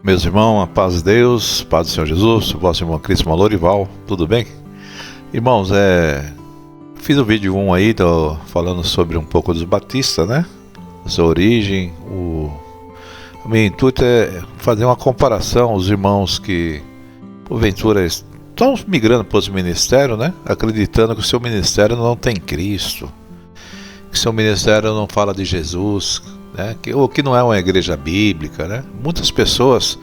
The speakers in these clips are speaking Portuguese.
Meus irmãos, a paz de Deus, paz do Senhor Jesus, vosso irmão Cristo Malorival, tudo bem? Irmãos, fiz o vídeo 1 aí, falando sobre um pouco dos batistas, né? Sua origem, o meu intuito é fazer uma comparação aos irmãos que, porventura, estão migrando para os ministérios, né? Acreditando que o seu ministério não tem Cristo, que o seu ministério não fala de Jesus, né? Ou que não é uma igreja bíblica, né? Muitas pessoas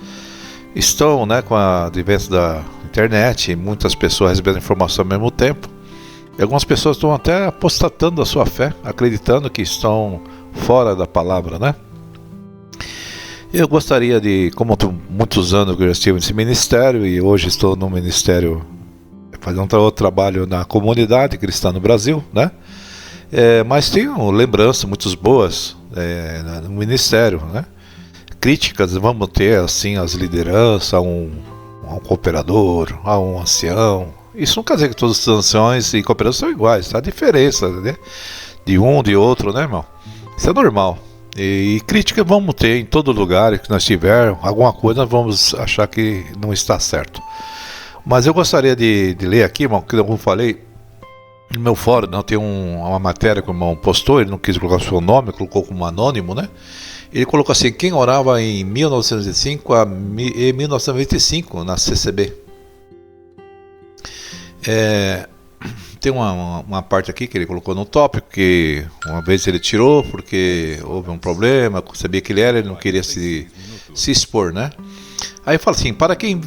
estão, né, com o advento da internet, muitas pessoas recebendo informação ao mesmo tempo, e algumas pessoas estão até apostatando da sua fé, acreditando que estão fora da palavra, né? Eu gostaria de, como muitos anos que eu estive nesse ministério, e hoje estou no ministério fazendo outro trabalho na comunidade cristã no Brasil, né? Mas tenho lembranças muito boas no ministério, né? Críticas vamos ter assim as lideranças, a um cooperador, a um ancião. Isso não quer dizer que todos os anciões e cooperadores são iguais, tá? A diferença, né? De um, de outro, né, irmão? Isso é normal. E crítica vamos ter em todo lugar que nós tivermos, alguma coisa nós vamos achar que não está certo. Mas eu gostaria de ler aqui, irmão, que eu falei no meu fórum, não tem uma matéria que o irmão postou, ele não quis colocar o seu nome, colocou como anônimo, né? Ele colocou assim: quem orava em 1905 a 1925 na CCB. Tem uma parte aqui que ele colocou no tópico, que uma vez ele tirou porque houve um problema, sabia que ele não queria se expor, né? Aí fala assim: para quem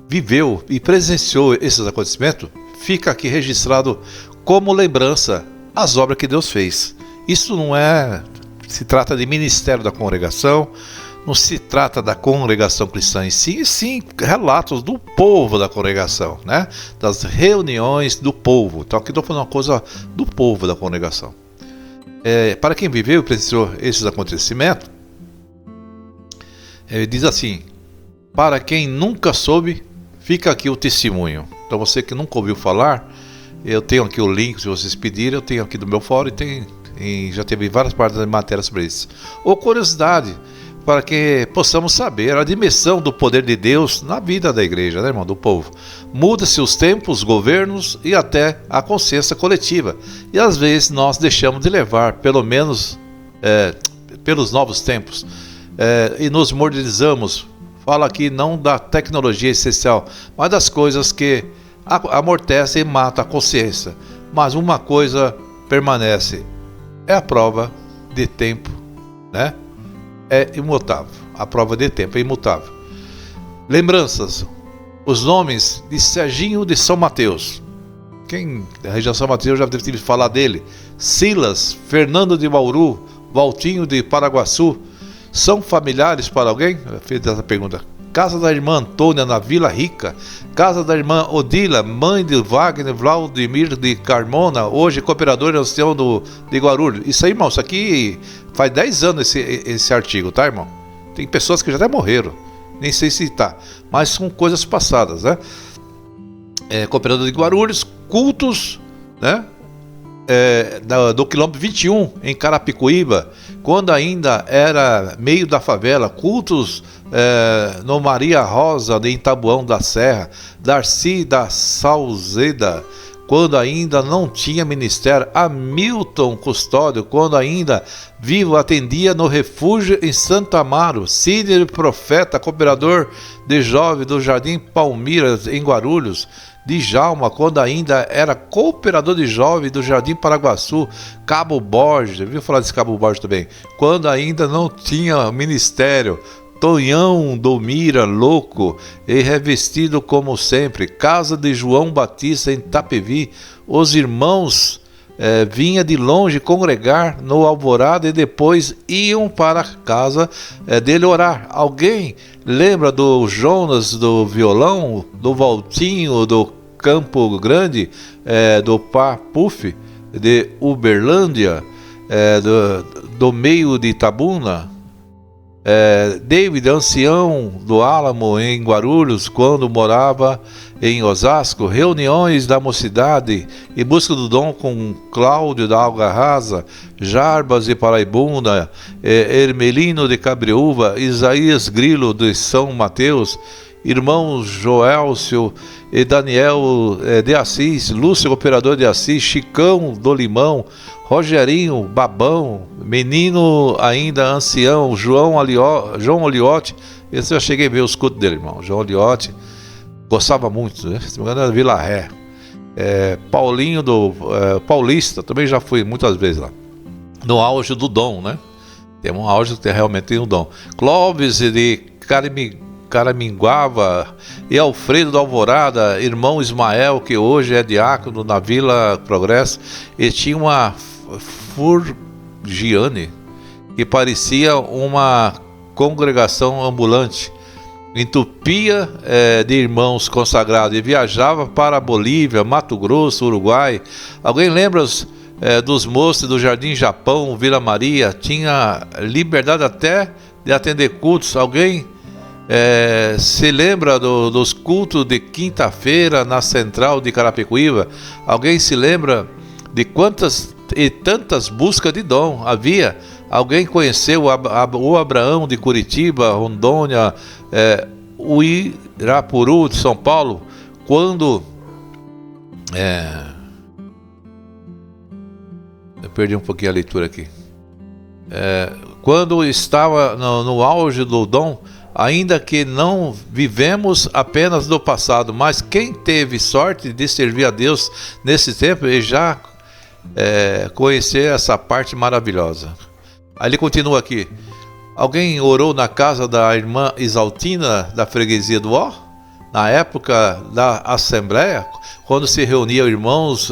viveu e presenciou esses acontecimentos, fica aqui registrado como lembrança as obras que Deus fez. Isso não se trata de ministério da congregação, não se trata da congregação cristã em si, e sim relatos do povo da congregação, né? Das reuniões do povo. Então aqui estou falando uma coisa do povo da congregação. Para quem viveu e presenciou esses acontecimentos, ele diz assim: para quem nunca soube, fica aqui o testemunho. Então você que nunca ouviu falar, eu tenho aqui o link, se vocês pedirem, eu tenho aqui do meu fórum e já teve várias partes da matéria sobre isso. Ou curiosidade, para que possamos saber a dimensão do poder de Deus na vida da igreja, né, irmão, do povo. Muda-se os tempos, os governos e até a consciência coletiva. E às vezes nós deixamos de levar, pelo menos pelos novos tempos, e nos moralizamos. Fala aqui não da tecnologia essencial, mas das coisas que amortecem e matam a consciência. Mas uma coisa permanece: é a prova de tempo, né? É imutável. A prova de tempo é imutável. Lembranças: os nomes de Serginho de São Mateus. Quem da região de São Mateus já deve ter falar dele. Silas, Fernando de Bauru, Valtinho de Paraguaçu. São familiares para alguém? Eu fiz essa pergunta. Casa da irmã Antônia, na Vila Rica. Casa da irmã Odila, mãe de Wagner Vladimir de Carmona, hoje cooperador e ancião de Guarulhos. Isso aí, irmão, isso aqui faz 10 anos esse artigo, tá, irmão? Tem pessoas que já até morreram, nem sei se tá, mas são coisas passadas, né? Cooperador de Guarulhos, cultos, né? Do quilômetro 21 em Carapicuíba, quando ainda era meio da favela, cultos no Maria Rosa de Itabuão da Serra, Darcy da Salzeda, quando ainda não tinha ministério, Hamilton Custódio, quando ainda vivo atendia no refúgio em Santo Amaro, Sidney Profeta, cooperador de jovem do Jardim Palmeiras em Guarulhos, Djalma, quando ainda era cooperador de jovem do Jardim Paraguaçu, Cabo Borges, viu falar desse Cabo Borges também, quando ainda não tinha ministério, Tonhão do Mira, louco e revestido como sempre, casa de João Batista em Tapevi, os irmãos vinha de longe congregar no Alvorada e depois iam para a casa dele orar. Alguém lembra do Jonas do violão, do Valtinho do Campo Grande, do Papuf de Uberlândia, do meio de Itabuna? David, ancião do Álamo em Guarulhos, quando morava em Osasco, reuniões da mocidade e busca do dom com Cláudio da Algarrasa, Jarbas de Paraibuna, Hermelino de Cabriúva, Isaías Grilo de São Mateus, irmãos Joelcio e Daniel de Assis, Lúcio Operador de Assis, Chicão do Limão, Rogerinho Babão, menino ainda ancião, João Oliotti. Esse eu cheguei a ver os cultos dele, irmão. João Oliotti, gostava muito, né? Se não me engano era Vila Ré. Paulinho do Paulista, também já fui muitas vezes lá. No auge do dom, né? Tem um auge que realmente tem um dom. Clóvis de Caraminguava e Alfredo da Alvorada, irmão Ismael, que hoje é diácono na Vila Progresso, e tinha uma Furgiane, que parecia uma congregação ambulante, entupia de irmãos consagrados e viajava para Bolívia, Mato Grosso, Uruguai. Alguém lembra dos moços do Jardim Japão, Vila Maria? Tinha liberdade até de atender cultos. Alguém se lembra dos cultos de quinta-feira na central de Carapicuíba? Alguém se lembra de quantas e tantas buscas de dom havia? Alguém conheceu o Abraão de Curitiba, Rondônia, o Irapuru de São Paulo, quando eu perdi um pouquinho a leitura aqui. Quando estava no auge do dom, ainda que não vivemos apenas do passado, mas quem teve sorte de servir a Deus nesse tempo e já conhecer essa parte maravilhosa. Aí ele continua aqui. Alguém orou na casa da irmã Isaltina da freguesia do Ó? Na época da Assembleia, quando se reuniam irmãos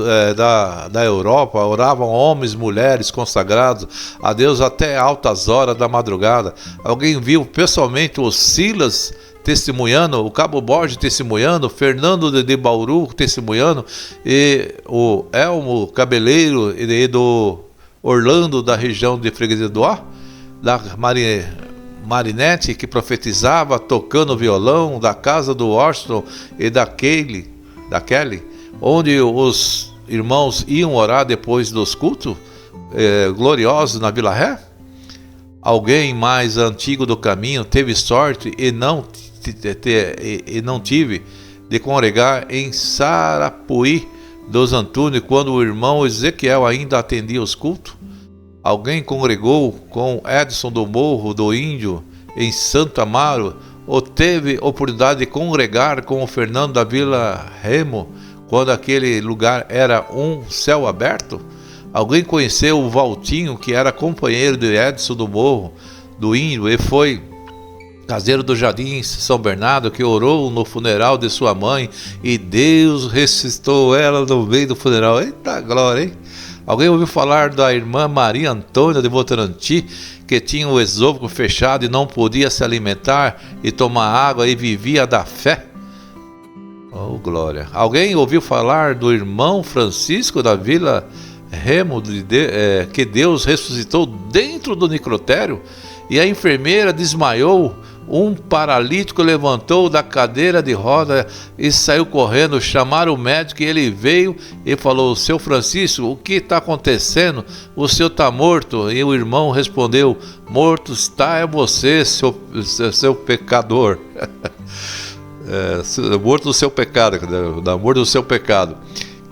da Europa, oravam homens, mulheres consagrados a Deus até altas horas da madrugada. Alguém viu pessoalmente o Silas testemunhando, o Cabo Borges testemunhando, Fernando de Bauru testemunhando, e o Elmo Cabeleiro e do Orlando da região de freguesia do Ó, da Marinette, que profetizava tocando violão, da casa do Washington e da Kelly, onde os irmãos iam orar depois dos cultos gloriosos na Vila Ré. Alguém mais antigo do caminho teve sorte e não tive de congregar em Sarapuí dos Antúnios, quando o irmão Ezequiel ainda atendia os cultos? Alguém congregou com Edson do Morro do Índio em Santo Amaro, ou teve oportunidade de congregar com o Fernando da Vila Remo, quando aquele lugar era um céu aberto? Alguém conheceu o Valtinho, que era companheiro de Edson do Morro do Índio e foi caseiro do Jardim São Bernardo, que orou no funeral de sua mãe e Deus ressuscitou ela no meio do funeral? Eita glória, hein? Alguém ouviu falar da irmã Maria Antônia de Votorantim, que tinha o esôfago fechado e não podia se alimentar e tomar água e vivia da fé? Oh, glória! Alguém ouviu falar do irmão Francisco da Vila Remo, que Deus ressuscitou dentro do necrotério e a enfermeira desmaiou? Um paralítico levantou da cadeira de roda e saiu correndo, chamaram o médico e ele veio e falou: seu Francisco, o que está acontecendo? O senhor está morto. E o irmão respondeu: morto está você, seu pecador. Morto do seu pecado, morto do seu pecado.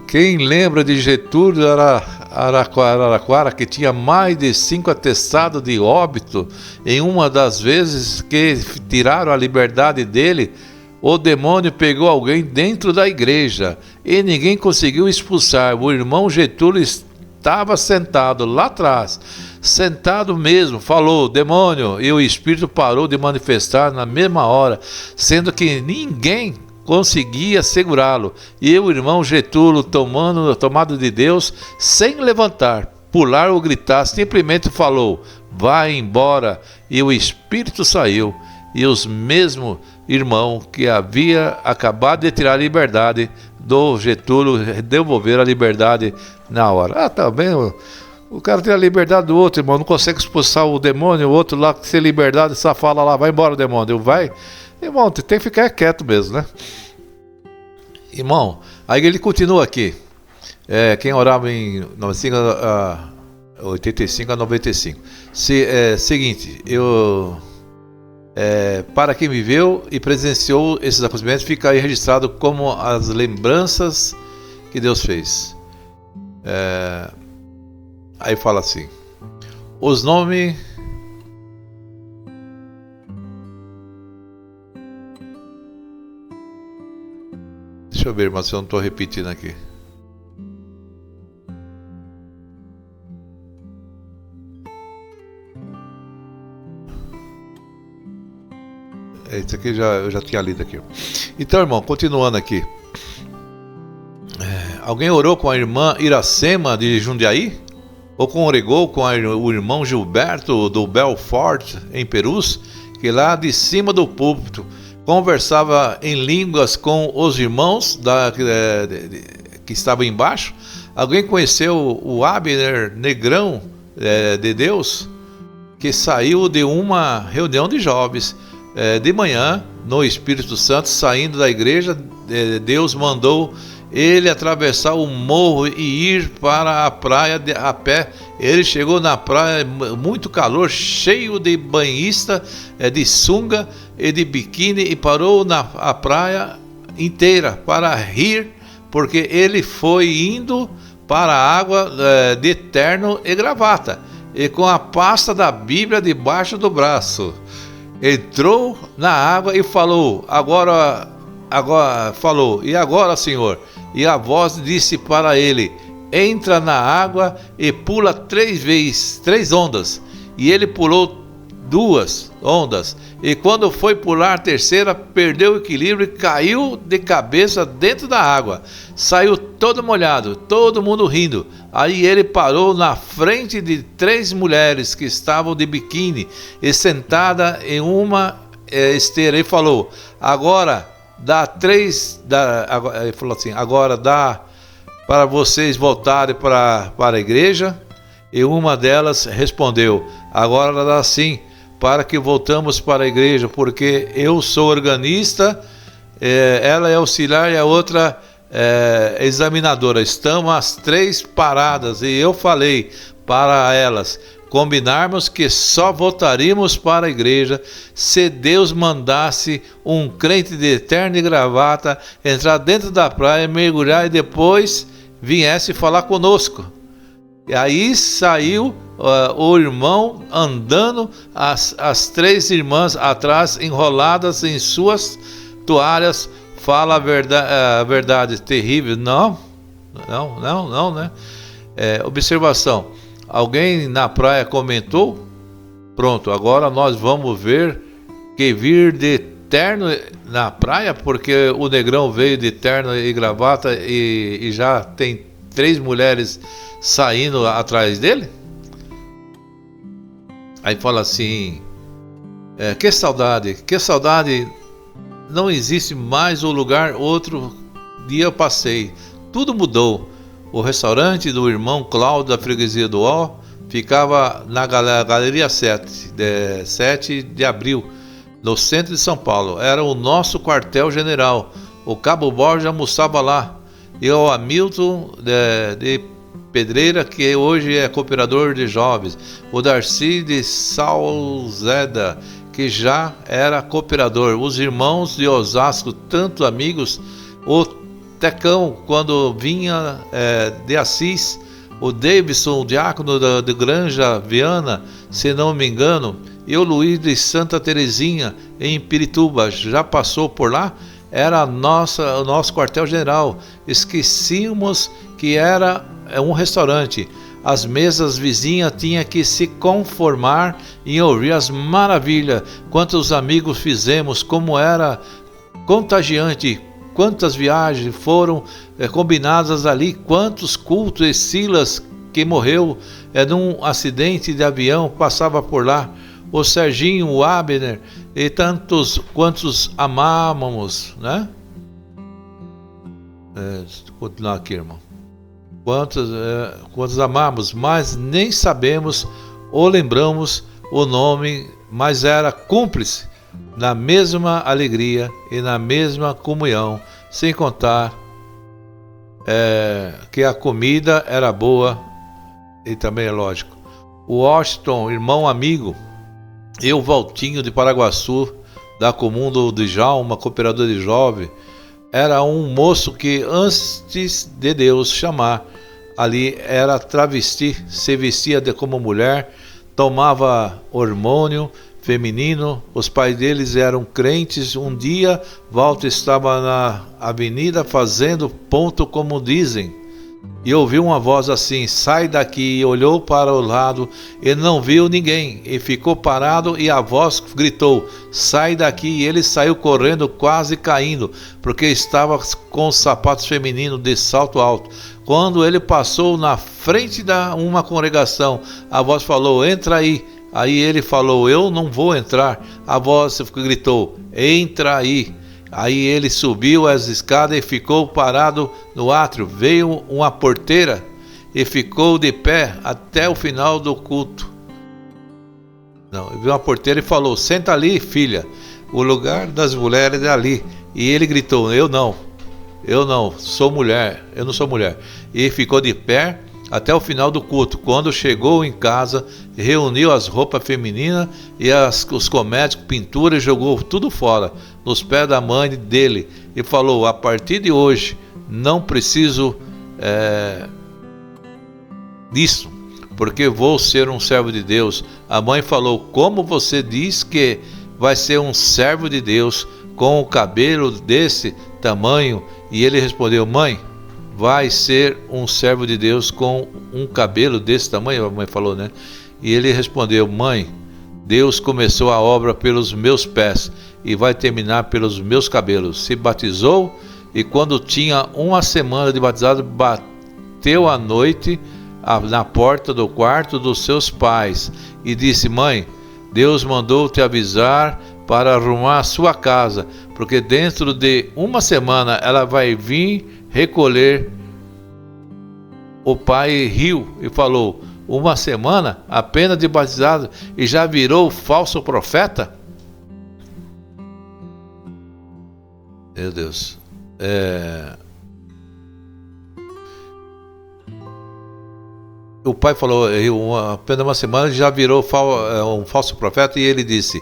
Quem lembra de Getúlio Araraquara, que tinha mais de 5 atestados de óbito? Em uma das vezes que tiraram a liberdade dele, o demônio pegou alguém dentro da igreja e ninguém conseguiu expulsar. O irmão Getúlio estava sentado lá atrás, sentado mesmo, falou: demônio, e o espírito parou de manifestar na mesma hora, sendo que ninguém conseguia segurá-lo. E o irmão Getúlio, tomado de Deus, sem levantar, pular ou gritar, simplesmente falou: vai embora, e o espírito saiu. E os mesmos irmãos que havia acabado de tirar a liberdade do Getúlio devolveram a liberdade na hora. Também O cara tem a liberdade do outro, irmão. Não consegue expulsar o demônio, o outro lá que tem liberdade, só fala lá, vai embora, demônio. Vai. Irmão, tem que ficar quieto mesmo, né? Irmão, aí ele continua aqui. Quem orava em 85 a 95. Seguinte, para quem viveu e presenciou esses acontecimentos, fica aí registrado como as lembranças que Deus fez. Aí fala assim: os nomes. Deixa eu ver, mas eu não estou repetindo aqui. Isso aqui eu já tinha lido aqui. Então, irmão, continuando aqui. Alguém orou com a irmã Iracema de Jundiaí? Ou congregou com o irmão Gilberto do Belfort, em Perus, que lá de cima do púlpito conversava em línguas com os irmãos que estavam embaixo? Alguém conheceu o Abner Negrão de Deus, que saiu de uma reunião de jovens? De manhã, no Espírito Santo, saindo da igreja, Deus mandou ele atravessar o morro e ir para a praia a pé. Ele chegou na praia, muito calor, cheio de banhista, de sunga e de biquíni, e parou a praia inteira para rir, porque ele foi indo para a água de terno e gravata, e com a pasta da Bíblia debaixo do braço. Entrou na água e falou: e agora, Senhor? E a voz disse para ele: entra na água e pula 3 ondas. E ele pulou 2 ondas. E quando foi pular a terceira, perdeu o equilíbrio e caiu de cabeça dentro da água. Saiu todo molhado, todo mundo rindo. Aí ele parou na frente de 3 mulheres que estavam de biquíni e sentada em uma esteira, e falou: agora ele falou assim: agora dá para vocês voltarem para a igreja? E uma delas respondeu: agora dá sim, para que voltamos para a igreja, porque eu sou organista, ela é auxiliar e a outra examinadora. Estamos as 3 paradas, e eu falei para elas combinarmos que só voltaríamos para a igreja se Deus mandasse um crente de terno e gravata entrar dentro da praia, mergulhar e depois viesse falar conosco. E aí saiu o irmão andando, as 3 irmãs atrás, enroladas em suas toalhas. Fala a verdade terrível. Não, né? Observação: alguém na praia comentou: pronto, agora nós vamos ver que vir de terno na praia, porque o negrão veio de terno e gravata e já tem 3 mulheres saindo atrás dele. Aí fala assim: que saudade, não existe mais o lugar. Outro dia eu passei, tudo mudou. O restaurante do irmão Cláudio da freguesia do Ó ficava na Galeria 7 de Abril, no centro de São Paulo. Era o nosso quartel-general. O Cabo Borges almoçava lá. E o Hamilton de Pedreira, que hoje é cooperador de jovens. O Darcy de Salzeda, que já era cooperador. Os irmãos de Osasco, tanto amigos. O Tecão, quando vinha de Assis. O Davidson, o diácono de Granja Viana, se não me engano. E o Luiz de Santa Terezinha, em Pirituba, já passou por lá. Era o nosso quartel-general. Esquecíamos que era um restaurante. As mesas vizinhas tinham que se conformar em ouvir as maravilhas. Quantos amigos fizemos, como era contagiante. Quantas viagens foram combinadas ali, quantos cultos. E Silas, que morreu num acidente de avião, passava por lá. O Serginho, o Abner e tantos quantos amávamos, né? Vou continuar aqui, irmão. quantos amamos, mas nem sabemos ou lembramos o nome, mas era cúmplice na mesma alegria e na mesma comunhão, sem contar que a comida era boa, e também é lógico. O Washington, irmão amigo, e o Valtinho de Paraguaçu, da comum do Djalma, cooperador de jovem, era um moço que antes de Deus chamar, ali era travesti, se vestia como mulher, tomava hormônio feminino, os pais deles eram crentes. Um dia, Walter estava na avenida fazendo ponto, como dizem, e ouviu uma voz assim: sai daqui. E olhou para o lado e não viu ninguém, e ficou parado, e a voz gritou: sai daqui. E ele saiu correndo, quase caindo, porque estava com os sapatos femininos de salto alto. Quando ele passou na frente de uma congregação, a voz falou: entra aí. Aí ele falou: eu não vou entrar. A voz gritou: entra aí. Aí ele subiu as escadas e ficou parado no átrio. Veio uma porteira e ficou de pé até o final do culto. Não, viu uma porteira e falou: senta ali, filha, o lugar das mulheres é ali. E ele gritou: eu não sou mulher, eu não sou mulher. E ficou de pé até o final do culto. Quando chegou em casa, reuniu as roupas femininas e os cosméticos, pintura, e jogou tudo fora, nos pés da mãe dele, e falou: a partir de hoje não preciso disso, porque vou ser um servo de Deus. A mãe falou: como você diz que vai ser um servo de Deus com o cabelo desse tamanho? E ele respondeu: mãe, vai ser um servo de Deus com um cabelo desse tamanho? A mãe falou, né? E ele respondeu: mãe, Deus começou a obra pelos meus pés e vai terminar pelos meus cabelos. Se batizou, e quando tinha uma semana de batizado, bateu à noite na porta do quarto dos seus pais e disse: mãe, Deus mandou te avisar para arrumar a sua casa, porque dentro de uma semana ela vai vir recolher. O pai riu e falou: uma semana apenas de batizado e já virou falso profeta? Meu Deus. O pai falou: apenas uma semana já virou um falso profeta. E ele disse: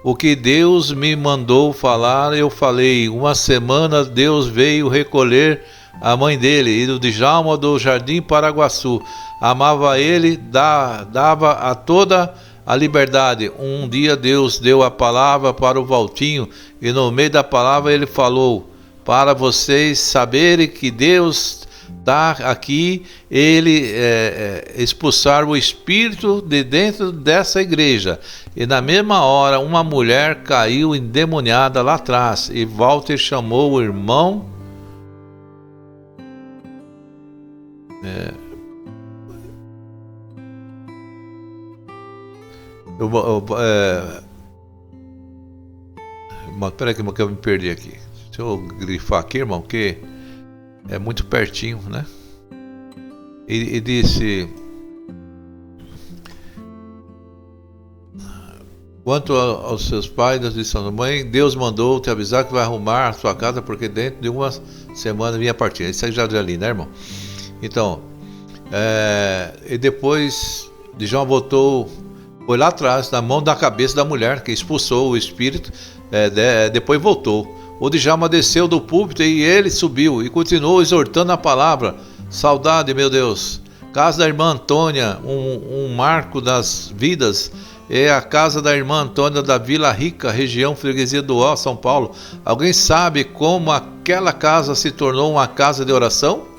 o que Deus me mandou falar, eu falei. Uma semana Deus veio recolher a mãe dele, e do Djalma do Jardim Paraguaçu. Amava ele, dava a toda a liberdade. Um dia Deus deu a palavra para o Valtinho, e no meio da palavra ele falou: para vocês saberem que Deus está aqui, ele expulsar o espírito de dentro dessa igreja. E na mesma hora uma mulher caiu endemoniada lá atrás, e Walter chamou o irmão peraí que eu me perdi aqui. Deixa eu grifar aqui, irmão, que é muito pertinho, né? E disse: quanto aos seus pais, nós dissemos: mãe, Deus mandou te avisar que vai arrumar a sua casa, porque dentro de uma semana vinha partir. Isso aí já ali, né, irmão? Então, e depois Djalma voltou, foi lá atrás, na mão da cabeça da mulher, que expulsou o espírito, depois voltou. O Djalma desceu do púlpito e ele subiu e continuou exortando a palavra. Saudade, meu Deus. Casa da irmã Antônia, um marco das vidas. É a casa da irmã Antônia da Vila Rica, região freguesia do Ó, São Paulo. Alguém sabe como aquela casa se tornou uma casa de oração?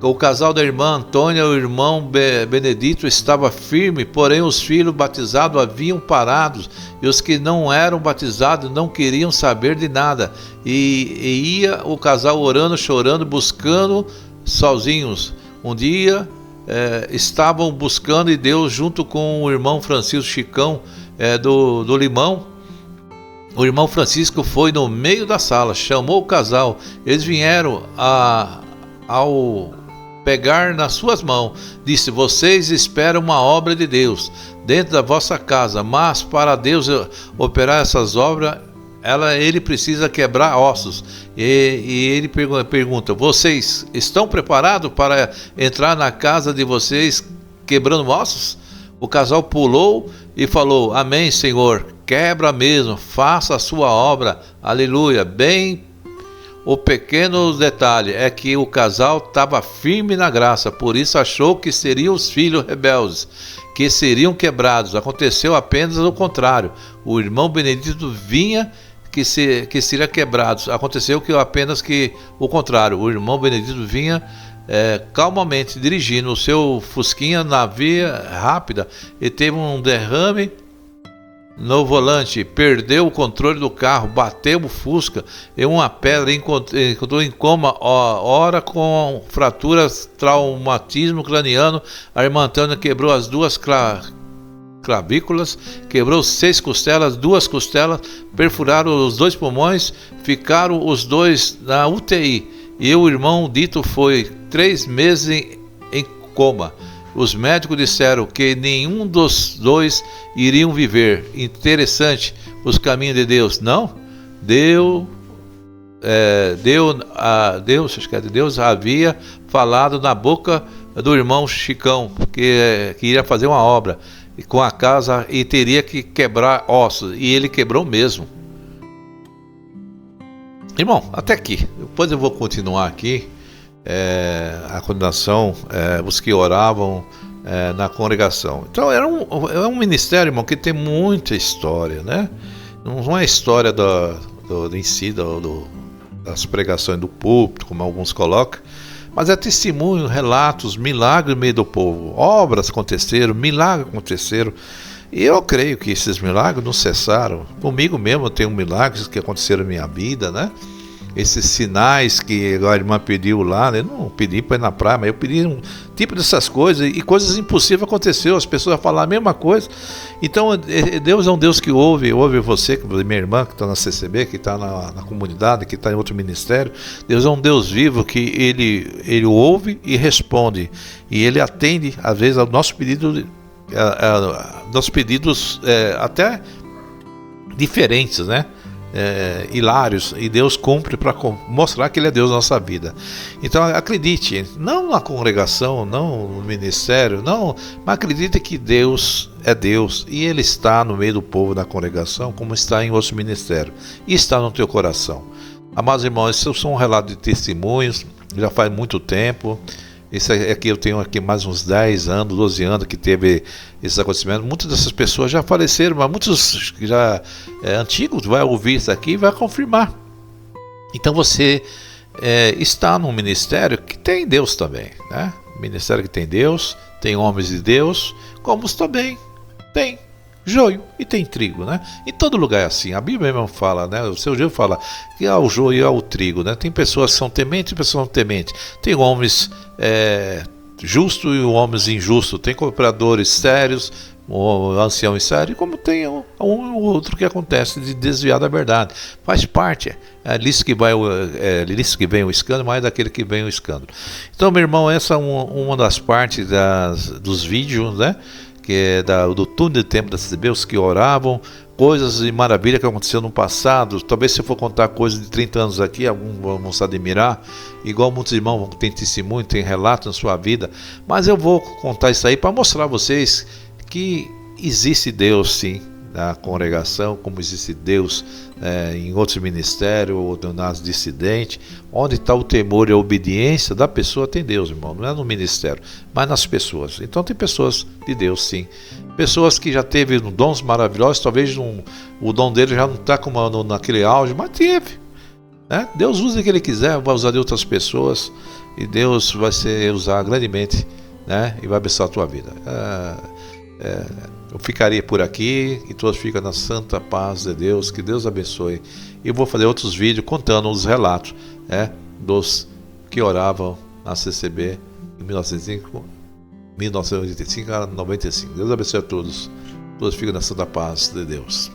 O casal da irmã Antônia e o irmão Benedito estava firme, porém os filhos batizados haviam parados, e os que não eram batizados não queriam saber de nada. E ia o casal orando, chorando, buscando sozinhos. Um dia estavam buscando, e Deus, junto com o irmão Francisco Chicão do Limão, o irmão Francisco foi no meio da sala, chamou o casal. Eles vieram ao pegar nas suas mãos. Disse: vocês esperam uma obra de Deus dentro da vossa casa, mas para Deus operar essas obras, ele precisa quebrar ossos. E ele pergunta: vocês estão preparados para entrar na casa de vocês quebrando ossos? O casal pulou e falou: amém, Senhor, quebra mesmo, faça a sua obra, aleluia. Bem, o pequeno detalhe é que o casal estava firme na graça, por isso achou que seriam os filhos rebeldes, que seriam quebrados. Aconteceu apenas o contrário. O irmão Benedito vinha que seria quebrados. Aconteceu que apenas que o contrário. O irmão Benedito vinha calmamente dirigindo o seu fusquinha na via rápida e teve um derrame no volante, perdeu o controle do carro, bateu o Fusca em uma pedra, encontrou em coma, ora com fraturas, traumatismo craniano. A irmã Antônia quebrou as duas clavículas, quebrou 6 costelas, 2 costelas, perfuraram os 2 pulmões, ficaram os 2 na UTI. E o irmão Dito foi 3 meses em coma. Os médicos disseram que nenhum dos 2 iriam viver. Interessante os caminhos de Deus. Não? Deus havia falado na boca do irmão Chicão que iria fazer uma obra com a casa e teria que quebrar ossos. E ele quebrou mesmo. Irmão, até aqui. Depois eu vou continuar aqui. A condenação, os que oravam na congregação. Então é um ministério, irmão, que tem muita história, né? Não é história em si, das pregações do púlpito, como alguns colocam, mas é testemunho, relatos, milagres no meio do povo. Obras aconteceram, milagres aconteceram. E eu creio que esses milagres não cessaram. Comigo mesmo eu tenho milagres que aconteceram na minha vida, né? Esses sinais que a irmã pediu lá, né? Eu não pedi para ir na praia, mas eu pedi um tipo dessas coisas, e coisas impossíveis aconteceram, as pessoas falam a mesma coisa. Então Deus é um Deus que ouve você, minha irmã que está na CCB, que está na comunidade, que está em outro ministério. Deus é um Deus vivo que ele ouve e responde, e ele atende às vezes ao nosso pedido, nossos pedidos até diferentes, né? Hilários, e Deus cumpre para mostrar que Ele é Deus na nossa vida. Então acredite, não na congregação, não no ministério, não, mas acredite que Deus é Deus e Ele está no meio do povo da congregação, como está em outros ministérios, e está no teu coração. Amados irmãos, esses são um relato de testemunhos, já faz muito tempo. Esse aqui eu tenho aqui mais uns 10 anos, 12 anos que teve esses acontecimentos. Muitas dessas pessoas já faleceram, mas muitos já antigos vai ouvir isso aqui e vai confirmar. Então você está num ministério que tem Deus também, né? Ministério que tem Deus, tem homens de Deus, como também tem joio e tem trigo, né? Em todo lugar é assim. A Bíblia mesmo fala, né? O seu Deus fala que há o joio e há o trigo, né? Tem pessoas que são tementes e pessoas que não tementes. Tem homens justos e homens injustos. Tem cooperadores sérios, anciãos sérios, como tem um ou outro que acontece de desviar da verdade. Faz parte. É listo que vem o escândalo, mais daquele que vem o escândalo. Então, meu irmão, essa é uma das partes dos vídeos, né? Que é do túnel de tempo da CCB, os que oravam, coisas e maravilha que aconteceu no passado. Talvez se eu for contar coisas de 30 anos aqui, alguns vão se admirar, igual muitos irmãos têm testemunho, têm relato na sua vida, mas eu vou contar isso aí para mostrar a vocês que existe Deus sim na congregação, como existe Deus em outros ministérios ou nas dissidentes. Onde está o temor e a obediência da pessoa, tem Deus, irmão. Não é no ministério, mas nas pessoas. Então tem pessoas de Deus sim, pessoas que já teve dons maravilhosos. Talvez o dom dele já não está como naquele auge, mas teve, né? Deus usa o que Ele quiser, vai usar de outras pessoas, e Deus vai usar grandemente, né? E vai abençoar a tua vida. Eu ficaria por aqui e todos ficam na santa paz de Deus. Que Deus abençoe. E eu vou fazer outros vídeos contando os relatos, dos que oravam na CCB em 1985 a 95. Deus abençoe a todos. Todos ficam na santa paz de Deus.